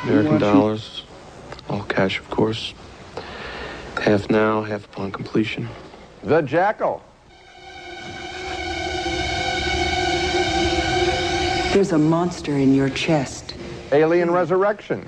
American dollars, all cash, of course. Half now, half upon completion. The Jackal. There's a monster in your chest. Alien Resurrection.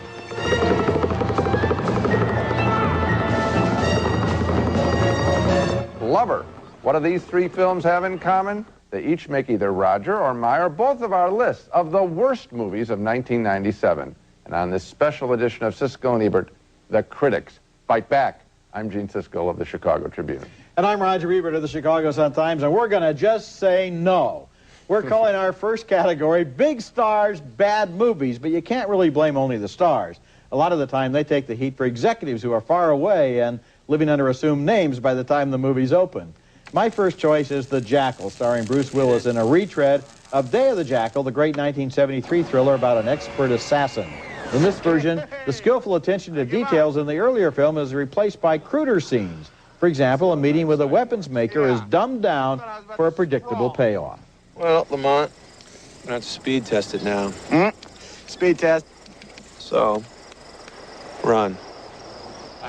Flubber. What do these three films have in common? They each make either Roger or my or both of our lists of the worst movies of 1997. And on this special edition of Siskel and Ebert, the critics fight back. I'm Gene Siskel of the Chicago Tribune. And I'm Roger Ebert of the Chicago Sun-Times, and we're going to just say no. We're calling our first category Big Stars, Bad Movies, but you can't really blame only the stars. A lot of the time, they take the heat for executives who are far away and living under assumed names by the time the movie's open. My first choice is The Jackal, starring Bruce Willis in a retread of Day of the Jackal, the great 1973 thriller about an expert assassin. In this version, the skillful attention to details in the earlier film is replaced by cruder scenes. For example, a meeting with a weapons maker is dumbed down for a predictable payoff. Well, Lamont, we're gonna have to speed test it now. Speed test. So, run.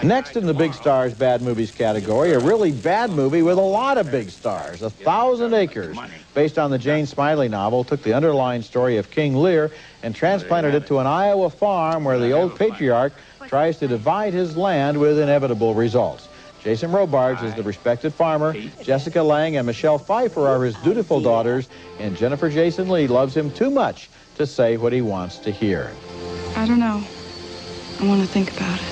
Next in the Big Stars, Bad Movies category, a really bad movie with a lot of big stars, 1,000 Acres, based on the Jane Smiley novel, took the underlying story of King Lear and transplanted it to an Iowa farm where the old patriarch tries to divide his land with inevitable results. Jason Robards is the respected farmer, Jessica Lange and Michelle Pfeiffer are his dutiful daughters, and Jennifer Jason Leigh loves him too much to say what he wants to hear. I don't know. I want to think about it.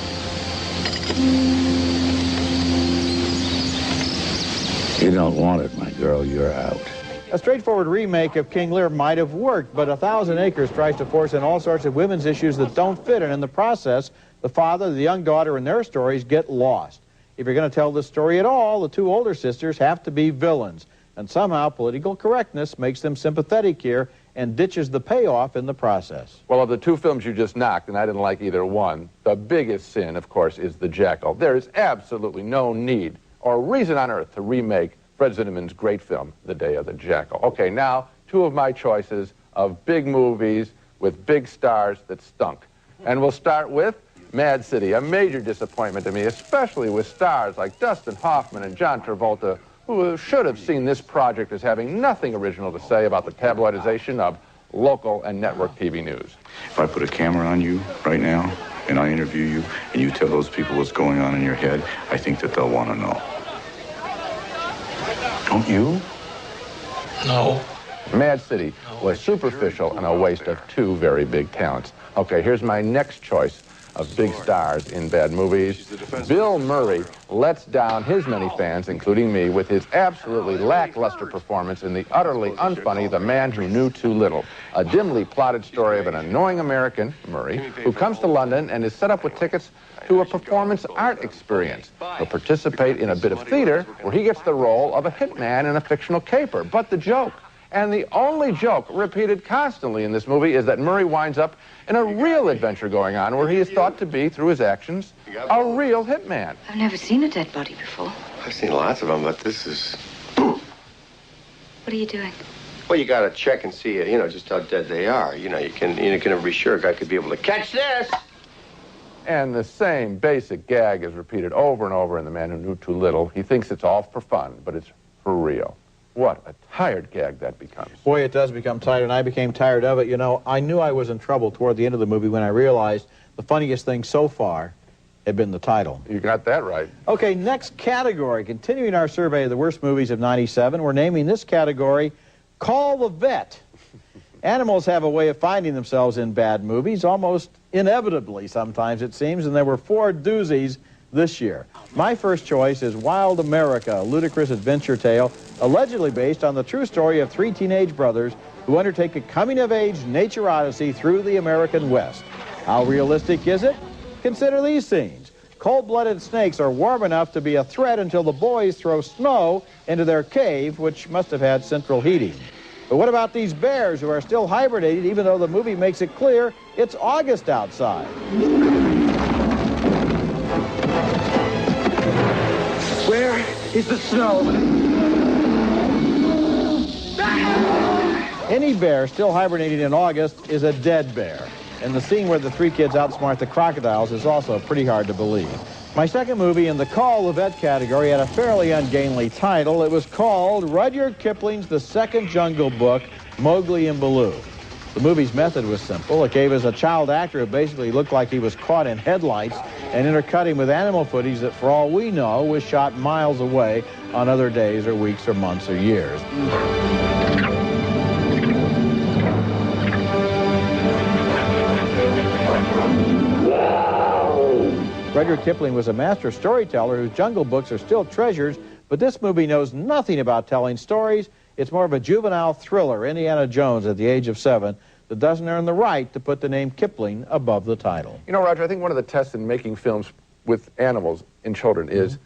You don't want it, my girl. You're out. A straightforward remake of King Lear might have worked, but 1,000 Acres tries to force in all sorts of women's issues that don't fit, and in the process, the father, the young daughter, and their stories get lost. If you're going to tell this story at all, the two older sisters have to be villains, and somehow political correctness makes them sympathetic here and ditches the payoff in the process. Well, of the two films you just knocked, and I didn't like either one, the biggest sin, of course, is The Jackal. There is absolutely no need or reason on earth to remake Fred Zinnemann's great film, The Day of the Jackal. Okay, now, two of my choices of big movies with big stars that stunk. And we'll start with Mad City, a major disappointment to me, especially with stars like Dustin Hoffman and John Travolta, who should have seen this project as having nothing original to say about the tabloidization of local and network TV news. If I put a camera on you right now and I interview you and you tell those people what's going on in your head, I think that they'll want to know. Don't you? No. Mad City was superficial and a waste of two very big talents. Okay, here's my next choice of big stars in bad movies. Bill Murray lets down his many fans, including me, with his absolutely lackluster performance in the utterly unfunny The Man Who Knew Too Little, a dimly plotted story of an annoying American, Murray, who comes to London and is set up with tickets to a performance art experience. He'll participate in a bit of theater where he gets the role of a hitman in a fictional caper. But the joke, and the only joke repeated constantly in this movie, is that Murray winds up in a real adventure going on where he is thought to be, through his actions, a real hitman. I've never seen a dead body before. I've seen lots of them, but this is... What are you doing? Well, you gotta check and see, just how dead they are. You can never be sure a guy could be able to catch this. And the same basic gag is repeated over and over in The Man Who Knew Too Little. He thinks it's all for fun, but it's for real. What a tired gag that becomes. Boy, it does become tired, and I became tired of it. I knew I was in trouble toward the end of the movie when I realized the funniest thing so far had been the title. You got that right. Okay, next category. Continuing our survey of the worst movies of '97, we're naming this category Call the Vet. Animals have a way of finding themselves in bad movies, almost inevitably sometimes it seems, and there were 4 doozies this year. My first choice is Wild America, a ludicrous adventure tale allegedly based on the true story of 3 teenage brothers who undertake a coming-of-age nature odyssey through the American West. How realistic is it? Consider these scenes. Cold-blooded snakes are warm enough to be a threat until the boys throw snow into their cave, which must have had central heating. But what about these bears who are still hibernating, even though the movie makes it clear it's August outside? Where is the snow? Any bear still hibernating in August is a dead bear. And the scene where the three kids outsmart the crocodiles is also pretty hard to believe. My second movie in the Call the Vet category had a fairly ungainly title. It was called Rudyard Kipling's The Second Jungle Book, Mowgli and Baloo. The movie's method was simple. It gave us a child actor who basically looked like he was caught in headlights and intercutting with animal footage that, for all we know, was shot miles away on other days or weeks or months or years. Rudyard Kipling was a master storyteller whose Jungle Books are still treasures, but this movie knows nothing about telling stories. It's more of a juvenile thriller, Indiana Jones at the age of 7, that doesn't earn the right to put the name Kipling above the title. You know, Roger, I think one of the tests in making films with animals in children is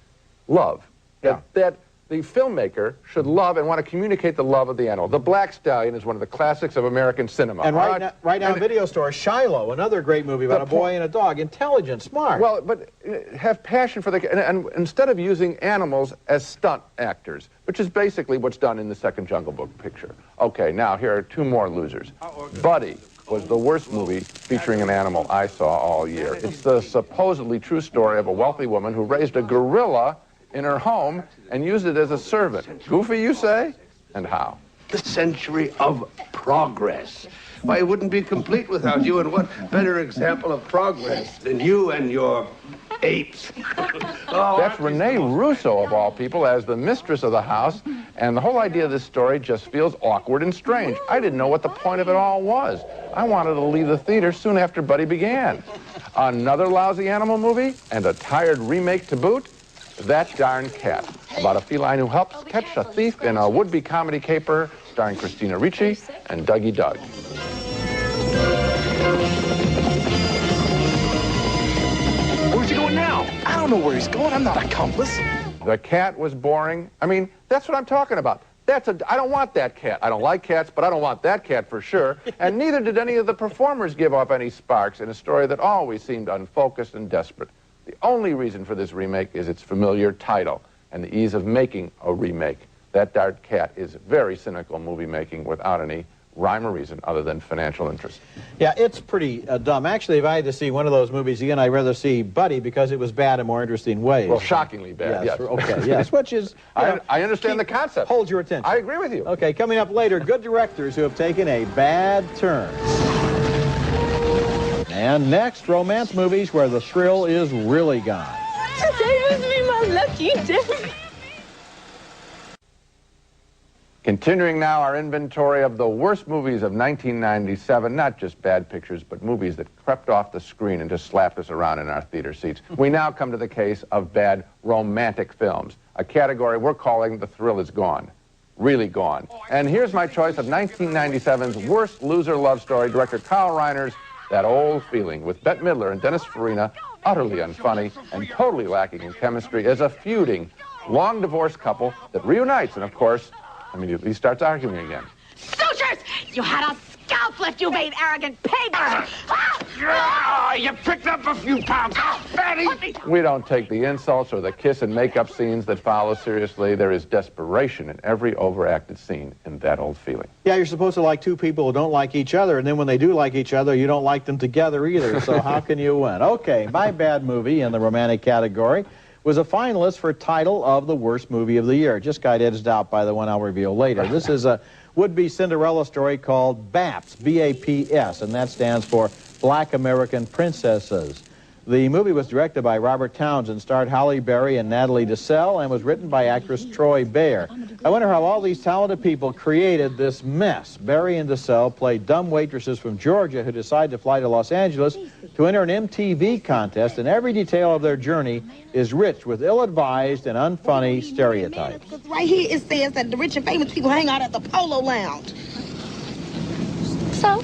love. Yeah. That the filmmaker should love and want to communicate the love of the animal. The Black Stallion is one of the classics of American cinema. And right now, video store, Shiloh, another great movie about a boy and a dog, intelligent, smart. Well, but have passion for the... And instead of using animals as stunt actors, which is basically what's done in the second Jungle Book picture. Okay, now here are two more losers. Buddy was the worst movie featuring an animal I saw all year. It's the supposedly true story of a wealthy woman who raised a gorilla in her home and used it as a servant. Goofy, you say? And how? The century of progress. Why, it wouldn't be complete without you, and what better example of progress than you and your apes? That's Renee Russo, of all people, as the mistress of the house, and the whole idea of this story just feels awkward and strange. I didn't know what the point of it all was. I wanted to leave the theater soon after Buddy began. Another lousy animal movie, and a tired remake to boot? That Darn Cat, about a feline who helps catch a thief in a would-be comedy caper starring Christina Ricci and Dougie Doug. Where's he going now? I don't know where he's going. I'm not an accomplice. The cat was boring. I mean, that's what I'm talking about. I don't want that cat. I don't like cats, but I don't want that cat for sure. And neither did any of the performers give off any sparks in a story that always seemed unfocused and desperate. The only reason for this remake is its familiar title and the ease of making a remake. That Darn Cat is very cynical movie making without any rhyme or reason other than financial interest. Yeah, it's pretty dumb. Actually, if I had to see one of those movies again, I'd rather see Buddy because it was bad in more interesting ways. Well, shockingly bad, yes. Okay, yes, which is... I understand the concept. Hold your attention. I agree with you. Okay, coming up later, good directors who have taken a bad turn. And next, romance movies where the thrill is really gone. Today must be my lucky day. Continuing now our inventory of the worst movies of 1997, not just bad pictures, but movies that crept off the screen and just slapped us around in our theater seats. We now come to the case of bad romantic films, a category we're calling The Thrill Is Gone. Really gone. And here's my choice of 1997's worst loser love story, director Carl Reiner's That Old Feeling, with Bette Midler and Dennis Farina, utterly unfunny and totally lacking in chemistry, as a feuding, long-divorced couple that reunites, and of course, immediately starts arguing again. Suchers! You had a scalp lift, you vain, arrogant pig! You picked up a few pounds, fatty! We don't take the insults or the kiss and makeup scenes that follow seriously. There is desperation in every overacted scene in That Old Feeling. Yeah, you're supposed to like two people who don't like each other, and then when they do like each other, you don't like them together either, so how can you win? Okay, my bad movie in the romantic category was a finalist for title of the worst movie of the year. It just got edged out by the one I'll reveal later. This is a would-be Cinderella story called BAPS, B-A-P-S, and that stands for Black American Princesses. The movie was directed by Robert Townsend, starred Halle Berry and Natalie Desselle, and was written by actress Troy Bayer. I wonder how all these talented people created this mess. Berry and Desselle played dumb waitresses from Georgia who decide to fly to Los Angeles to enter an MTV contest, and every detail of their journey is rich with ill-advised and unfunny stereotypes. Right here it says that the rich and famous people hang out at the Polo Lounge. So?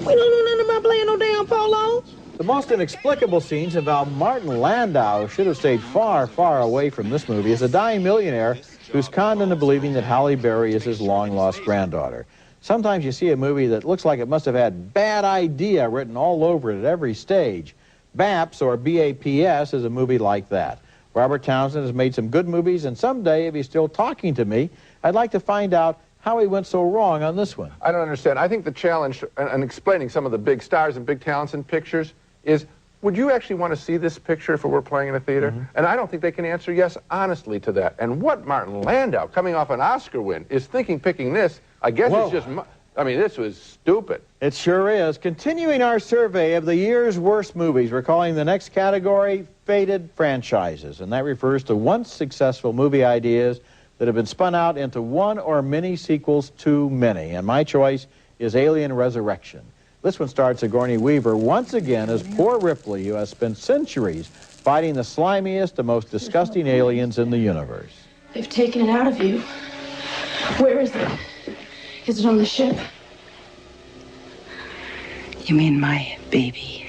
We don't know nothing about playing no damn polo. The most inexplicable scenes involve Martin Landau, who should have stayed far, far away from this movie, as a dying millionaire who's conned into believing that Halle Berry is his long-lost granddaughter. Sometimes you see a movie that looks like it must have had bad idea written all over it at every stage. BAPS, or BAPS, is a movie like that. Robert Townsend has made some good movies, and someday, if he's still talking to me, I'd like to find out how he went so wrong on this one. I don't understand. I think the challenge in explaining some of the big stars and big talents in pictures is, would you actually want to see this picture if it were playing in a theater? And I don't think they can answer yes honestly to that. And what Martin Landau, coming off an Oscar win, is thinking picking this, I guess it's just, I mean, this was stupid. It sure is. Continuing our survey of the year's worst movies, we're calling the next category Faded Franchises, and that refers to once successful movie ideas that have been spun out into one or many sequels too many. And my choice is Alien Resurrection. This one stars Sigourney Weaver once again as poor Ripley, who has spent centuries fighting the slimiest and most disgusting aliens in the universe. They've taken it out of you. Where is it? Is it on the ship? You mean my baby?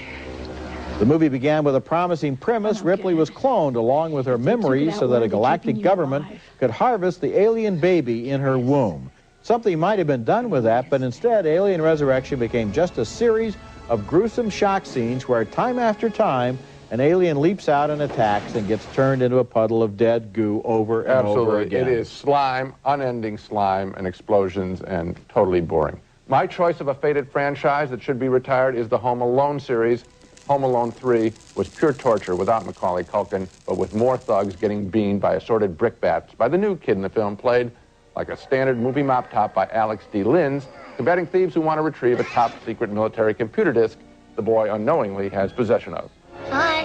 The movie began with a promising premise. Ripley was cloned along with her memories so that a galactic government could harvest the alien baby in her womb. Something might have been done with that, but instead, Alien Resurrection became just a series of gruesome shock scenes where time after time, an alien leaps out and attacks and gets turned into a puddle of dead goo over and over again. It is slime, unending slime, and explosions, and totally boring. My choice of a faded franchise that should be retired is the Home Alone series. Home Alone 3 was pure torture without Macaulay Culkin, but with more thugs getting beamed by assorted brickbats by the new kid in the film, played like a standard movie mop top by Alex D. Linz, combating thieves who want to retrieve a top-secret military computer disk the boy unknowingly has possession of. Hi.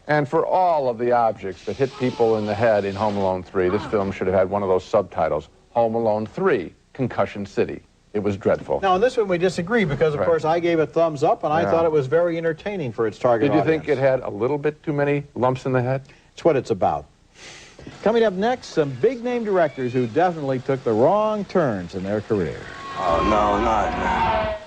And for all of the objects that hit people in the head in Home Alone 3, this film should have had one of those subtitles, Home Alone 3, Concussion City. It was dreadful. Now, on this one, we disagree because, of course, I gave it thumbs up, and I thought it was very entertaining for its target audience. Did you think it had a little bit too many lumps in the head? It's what it's about. Coming up next, some big-name directors who definitely took the wrong turns in their career. Oh, no, not.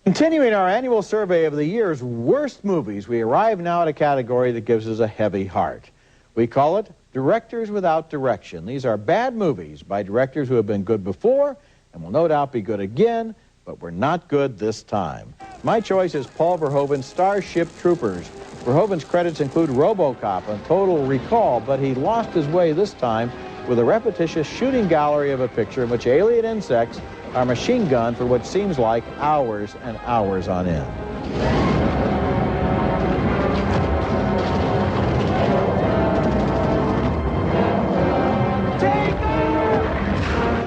Continuing our annual survey of the year's worst movies, we arrive now at a category that gives us a heavy heart. We call it Directors Without Direction. These are bad movies by directors who have been good before and will no doubt be good again, but were not good this time. My choice is Paul Verhoeven's Starship Troopers. Verhoeven's credits include RoboCop and Total Recall, but he lost his way this time with a repetitious shooting gallery of a picture in which alien insects are machine gunned for what seems like hours and hours on end.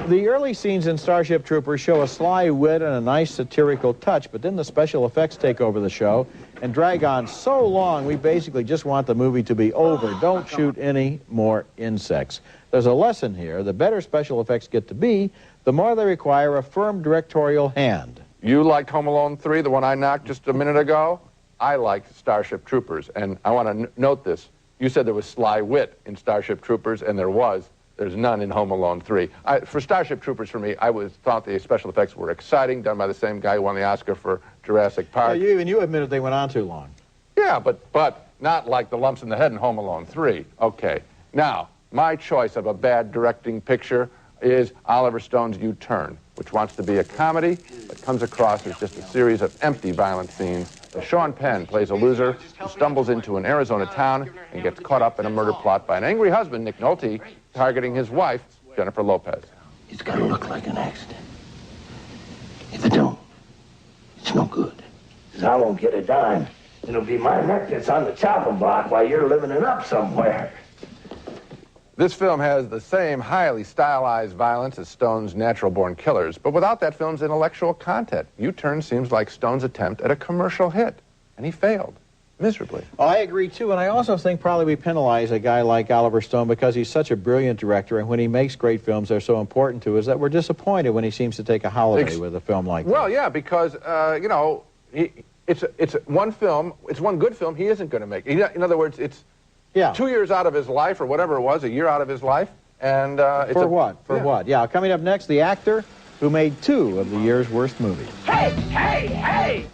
The early scenes in Starship Troopers show a sly wit and a nice satirical touch, but then the special effects take over the show and drag on so long we basically just want the movie to be over. Don't shoot any more insects. There's a lesson here. The better special effects get to be, the more they require a firm directorial hand. You liked Home Alone 3, the one I knocked just a minute ago? I liked Starship Troopers, and I want to note this. You said there was sly wit in Starship Troopers, and there was. There's none in Home Alone 3. For Starship Troopers, for me, I thought the special effects were exciting, done by the same guy who won the Oscar for Jurassic Park. Even you admitted they went on too long. Yeah, but not like the lumps in the head in Home Alone 3. Okay. Now, my choice of a bad directing picture is Oliver Stone's U-Turn, which wants to be a comedy, but comes across as just a series of empty, violent scenes. Sean Penn plays a loser who stumbles into an Arizona town and gets caught up in a murder plot by an angry husband, Nick Nolte, targeting his wife, Jennifer Lopez. It's got to look like an accident. If it don't, it's no good. 'Cause I won't get a dime. It'll be my neck that's on the chopping block while you're living it up somewhere. This film has the same highly stylized violence as Stone's Natural-Born Killers, but without that film's intellectual content. U-Turn seems like Stone's attempt at a commercial hit, and he failed. miserably. I agree, too, and I also think probably we penalize a guy like Oliver Stone because he's such a brilliant director, and when he makes great films, they're so important to us that we're disappointed when he seems to take a holiday with a film like that. Well, yeah, because, you know, it's one film, it's one good film he isn't going to make. In other words, it's 2 years out of his life, or whatever it was, a year out of his life, and it's For what? Yeah, coming up next, the actor who made 2 of the year's worst movies. Hey, hey, hey!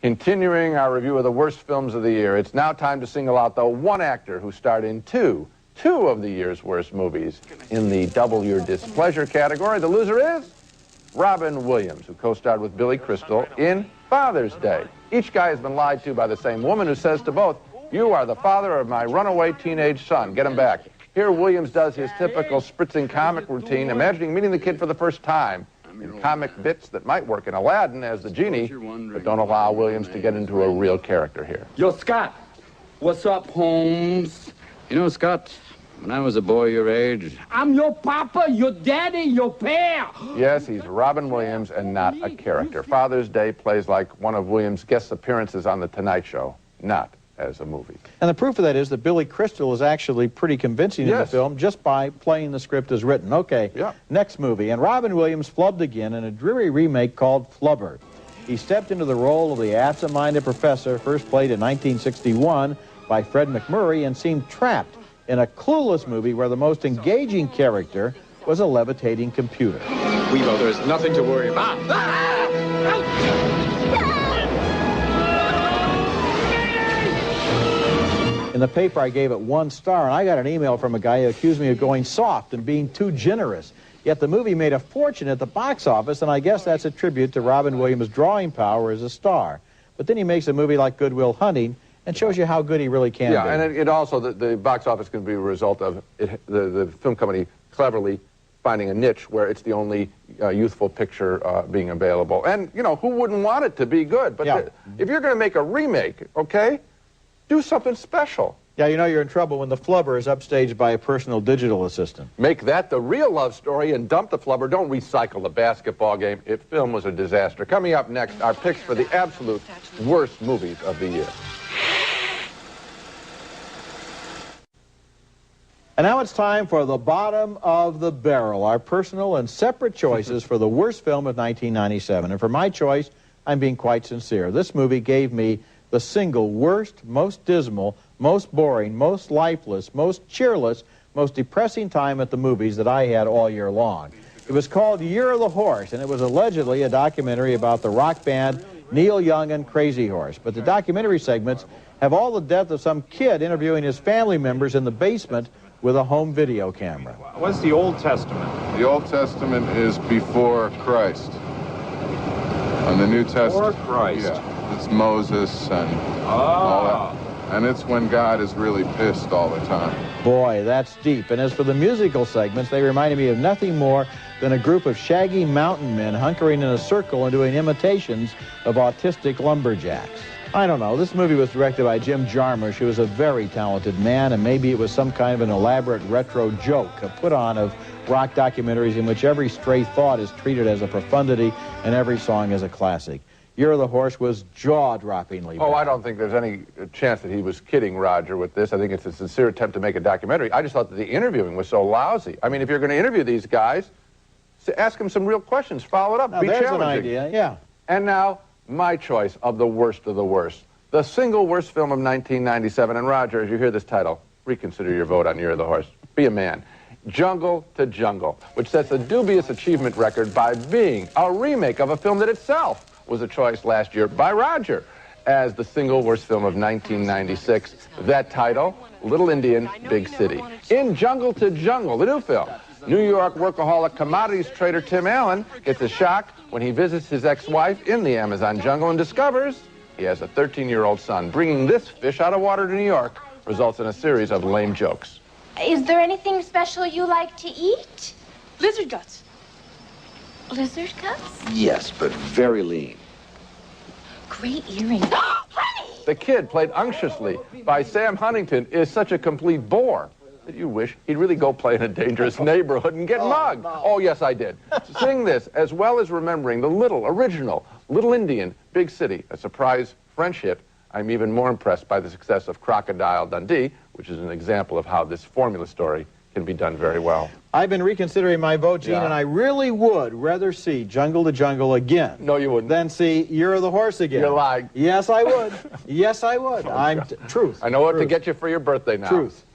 Continuing our review of the worst films of the year, it's now time to single out the one actor who starred in two of the year's worst movies. In the double your displeasure category, the loser is Robin Williams, who co-starred with Billy Crystal in Father's Day. Each guy has been lied to by the same woman who says to both, "You are the father of my runaway teenage son. Get him back." Here, Williams does his typical spritzing comic routine, imagining meeting the kid for the first time, in comic bits that might work in Aladdin as the genie, but don't allow Williams to get into a real character here. Yo, Scott. What's up, Holmes? You know, Scott, when I was a boy your age... I'm your papa, your daddy, your pair. Yes, he's Robin Williams and not a character. Father's Day plays like one of Williams' guest appearances on The Tonight Show, not as a movie. And the proof of that is that Billy Crystal is actually pretty convincing in the film just by playing the script as written. Okay, next movie. And Robin Williams flubbed again in a dreary remake called Flubber. He stepped into the role of the absent-minded professor, first played in 1961 by Fred McMurray, and seemed trapped in a clueless movie where the most engaging character was a levitating computer. Weebo, there's nothing to worry about. In the paper, I gave it 1 star, and I got an email from a guy who accused me of going soft and being too generous. Yet the movie made a fortune at the box office, and I guess that's a tribute to Robin Williams' drawing power as a star. But then he makes a movie like Good Will Hunting and shows you how good he really can be. Yeah, and it also, the box office can be a result of the film company cleverly finding a niche where it's the only youthful picture being available. And, you know, who wouldn't want it to be good? But if you're going to make a remake, okay, do something special. Yeah, you know you're in trouble when the Flubber is upstaged by a personal digital assistant. Make that the real love story and dump the Flubber. Don't recycle the basketball game. It film was a disaster. Coming up next, our picks for the absolute worst movies of the year. And now it's time for the bottom of the barrel, our personal and separate choices for the worst film of 1997. And for my choice, I'm being quite sincere. This movie gave me the single worst, most dismal, most boring, most lifeless, most cheerless, most depressing time at the movies that I had all year long. It was called Year of the Horse, and it was allegedly a documentary about the rock band Neil Young and Crazy Horse. But the documentary segments have all the depth of some kid interviewing his family members in the basement with a home video camera. What's the Old Testament? The Old Testament is before Christ. And the New Testament... Before Christ? Yeah. It's Moses and all that. And it's when God is really pissed all the time. Boy, that's deep. And as for the musical segments, they reminded me of nothing more than a group of shaggy mountain men hunkering in a circle and doing imitations of autistic lumberjacks. I don't know. This movie was directed by Jim Jarmusch, who was a very talented man, and maybe it was some kind of an elaborate retro joke, a put-on of rock documentaries in which every stray thought is treated as a profundity and every song as a classic. Year of the Horse was jaw-droppingly bad. Oh, I don't think there's any chance that he was kidding Roger with this. I think it's a sincere attempt to make a documentary. I just thought that the interviewing was so lousy. I mean, if you're going to interview these guys, ask them some real questions, follow it up, be there's challenging. An idea, yeah. And now, my choice of the worst of the worst. The single worst film of 1997. And Roger, as you hear this title, reconsider your vote on Year of the Horse. Be a man. Jungle to Jungle, which sets a dubious achievement record by being a remake of a film that itself was a choice last year by Roger as the single worst film of 1996. That title, Little Indian, Big City. In Jungle to Jungle, the new film, New York workaholic commodities trader Tim Allen gets a shock when he visits his ex-wife in the Amazon jungle and discovers he has a 13-year-old son. Bringing this fish out of water to New York results in a series of lame jokes. Is there anything special you like to eat? Lizard guts. Lizard guts? Yes, but very lean. Great earrings. Honey! The kid, played unctuously by Sam Huntington, is such a complete bore that you wish he'd really go play in a dangerous neighborhood and get mugged. No. Oh, yes, I did. Sing this, as well as remembering the little, original, Little Indian, Big City, a surprise French hit. I'm even more impressed by the success of Crocodile Dundee, which is an example of how this formula story can be done very well. I've been reconsidering my vote, Gene, Yeah. and I really would rather see Jungle to Jungle again. No, you wouldn't. Than see Year of the Horse again. You're lying. Yes, I would. Yes, I would. Truth. I know what to Truth. get you for your birthday now. Truth.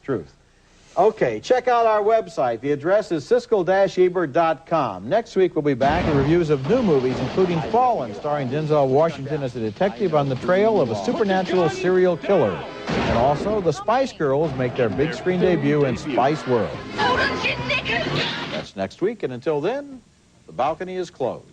Okay, check out our website. The address is Siskel-Ebert.com. Next week we'll be back with reviews of new movies, including Fallen, starring Denzel Washington as a detective on the trail of a supernatural serial killer. And also, the Spice Girls make their big screen debut in Spice World. That's next week, and until then, the balcony is closed.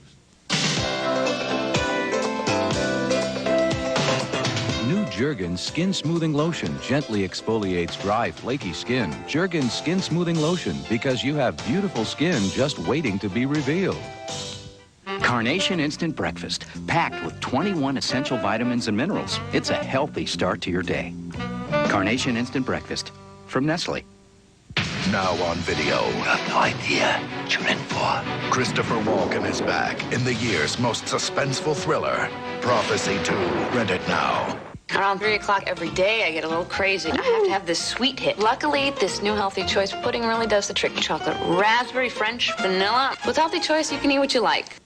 New Jergens Skin Smoothing Lotion gently exfoliates dry, flaky skin. Jergens Skin Smoothing Lotion, because you have beautiful skin just waiting to be revealed. Carnation Instant Breakfast, packed with 21 essential vitamins and minerals. It's a healthy start to your day. Carnation Instant Breakfast from Nestle. Now on video. You have no idea what you're in for. Christopher Walken is back in the year's most suspenseful thriller, Prophecy 2. Rent it now. Around 3 o'clock every day, I get a little crazy. I have to have this sweet hit. Luckily, this new Healthy Choice pudding really does the trick. Chocolate, raspberry, French, vanilla. With Healthy Choice, you can eat what you like.